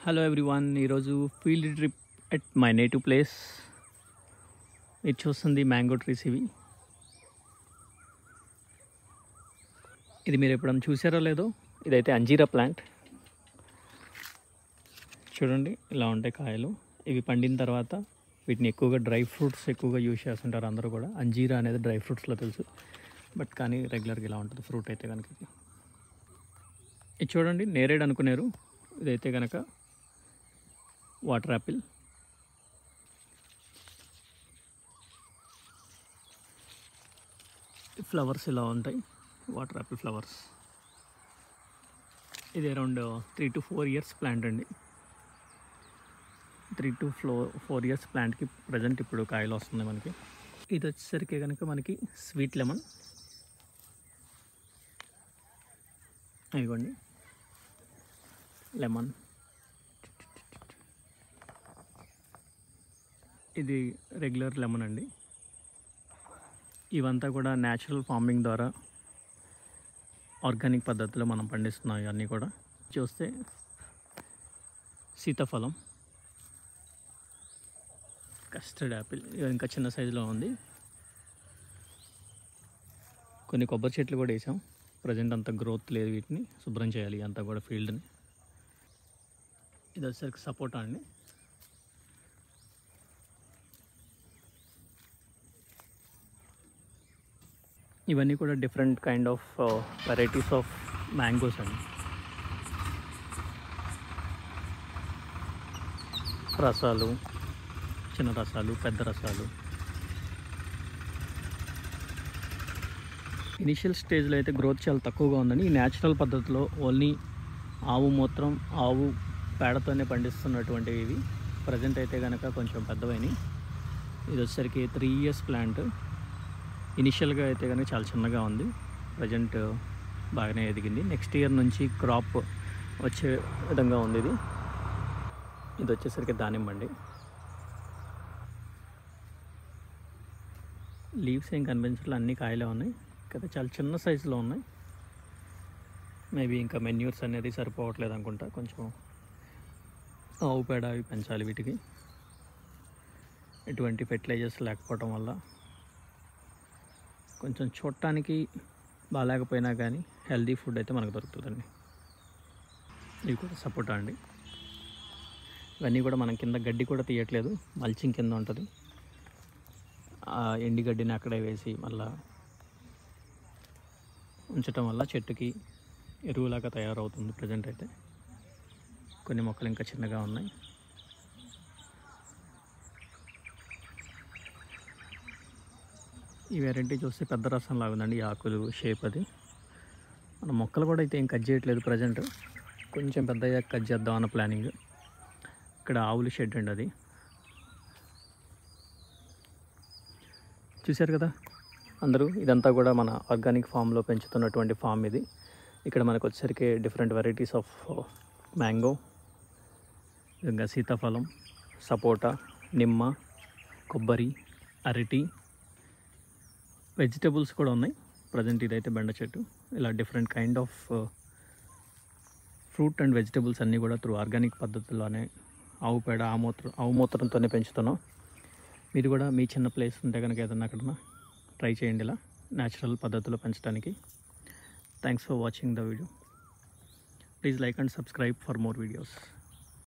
Hello everyone, ఈరోజు field trip at my native place. మీరు చూస్తుంది మ్యాంగో ట్రీస్. ఇది మీరు ఎప్పుడైనా చూసారో లేదో, ఇదైతే అంజీరా ప్లాంట్. చూడండి, ఇలా ఉంటాయి కాయలు. ఇవి పండిన తర్వాత వీటిని ఎక్కువగా డ్రై ఫ్రూట్స్ ఎక్కువగా యూజ్ చేస్తుంటారు అందరూ కూడా. అంజీరా అనేది డ్రై ఫ్రూట్స్లో తెలుసు, బట్ కానీ రెగ్యులర్గా ఇలా ఉంటుంది ఫ్రూట్ అయితే కనుక. ఇది చూడండి, నేరేడు అనుకున్నారు. ఇదైతే కనుక వాటర్ యాపిల్. ఫ్లవర్స్ ఇలా ఉంటాయి, వాటర్ యాపిల్ ఫ్లవర్స్. ఇది అరౌండ్ 3 to 4 years ప్లాంట్ అండి. 3 to 4 years ప్లాంట్కి ప్రజెంట్ ఇప్పుడు కాయలు వస్తుంది మనకి. ఇది వచ్చేసరికి కనుక మనకి స్వీట్ లెమన్. ఇదిగోండి లెమన్. ఇది రెగ్యులర్ లెమన్ అండి. ఇవంతా కూడా న్యాచురల్ ఫార్మింగ్ ద్వారా ఆర్గానిక్ పద్ధతిలో మనం పండిస్తున్నాం. ఇవన్నీ కూడా చూస్తే సీతాఫలం, కస్టర్డ్ యాపిల్ ఇంకా చిన్న సైజులో ఉంది. కొన్ని కొబ్బరి చెట్లు కూడా వేసాం. ప్రజెంట్ అంత గ్రోత్ లేదు, వీటిని శుభ్రం చేయాలి అంతా కూడా ఫీల్డ్ని. ఇది వచ్చేసరికి సపోటా అండి. ఇవన్నీ కూడా different kind of varieties of mangoes అండి. రసాలు, చిన్న రసాలు, పెద్ద రసాలు. ఇనిషియల్ స్టేజ్లో అయితే గ్రోత్ చాలా తక్కువగా ఉందండి. ఈ న్యాచురల్ పద్ధతిలో ఓన్లీ ఆవు మూత్రం, ఆవు పేడతోనే పండిస్తున్నటువంటివి ఇవి. ప్రజెంట్ అయితే కనుక కొంచెం పెద్దవైనవి. ఇది వచ్చేసరికి 3 years ప్లాంట్. ఇనిషియల్గా అయితే కనుక చాలా చిన్నగా ఉంది, ప్రజెంట్ బాగానే ఎదిగింది. నెక్స్ట్ ఇయర్ నుంచి క్రాప్ వచ్చే విధంగా ఉంది ఇది. ఇది వచ్చేసరికి దానిమ్మండి. లీవ్స్ ఏం కనిపించట్లేదు, అన్ని కాయలే ఉన్నాయి కదా, చాలా చిన్న సైజులో ఉన్నాయి. మేబీ ఇంకా మెన్యూర్స్ అనేది సరిపోవట్లేదు అనుకుంటా. కొంచెం ఆవు పేడ అవి పెంచాలి వీటికి. ఎటువంటి ఫెర్టిలైజర్స్ లేకపోవడం వల్ల కొంచెం చూడటానికి బాగాలేకపోయినా కానీ హెల్దీ ఫుడ్ అయితే మనకు దొరుకుతుందండి. ఇవి కూడా సపోటా అండి. ఇవన్నీ కూడా మనం కింద గడ్డి కూడా తీయట్లేదు, మల్చింగ్ కింద ఉంటుంది. ఎండి గడ్డిని అక్కడే వేసి మళ్ళా ఉంచటం వల్ల చెట్టుకి ఎరువులాగా తయారవుతుంది. ప్రజెంట్ అయితే కొన్ని మొక్కలు ఇంకా చిన్నగా ఉన్నాయి. ఈ వెరైటీ చూస్తే పెద్ద రసం లాగుందండి, ఆకులు షేప్ అది. మన మొక్కలు కూడా అయితే ఏం కట్ చేయట్లేదు ప్రజెంట్, కొంచెం పెద్దగా కట్ చేద్దాం అన్న ప్లానింగ్. ఇక్కడ ఆవులు షెడ్ అండి అది. చూశారు కదా అందరూ, ఇదంతా కూడా మన ఆర్గానిక్ ఫామ్లో పెంచుతున్నటువంటి ఫామ్ ఇది. ఇక్కడ మనకు వచ్చేసరికి డిఫరెంట్ వెరైటీస్ ఆఫ్ మ్యాంగో, ఇంకా సీతాఫలం, సపోటా, నిమ్మ, కొబ్బరి, అరటి, వెజిటబుల్స్ కూడా ఉన్నాయి. ప్రజెంట్ ఇదైతే బెండ చెట్టు. ఇలా different kind of fruit and vegetables అన్నీ కూడా త్రూ ఆర్గానిక్ పద్ధతిలోనే ఆవు పేడ, ఆవు మూత్రంతోనే పెంచుతున్నాం. మీరు కూడా మీ చిన్న ప్లేస్ ఉంటే కనుక ఏదన్నా అక్కడ ట్రై చేయండి ఇలా న్యాచురల్ పద్ధతిలో పెంచడానికి. Thanks for watching the video. Please like and subscribe for more videos.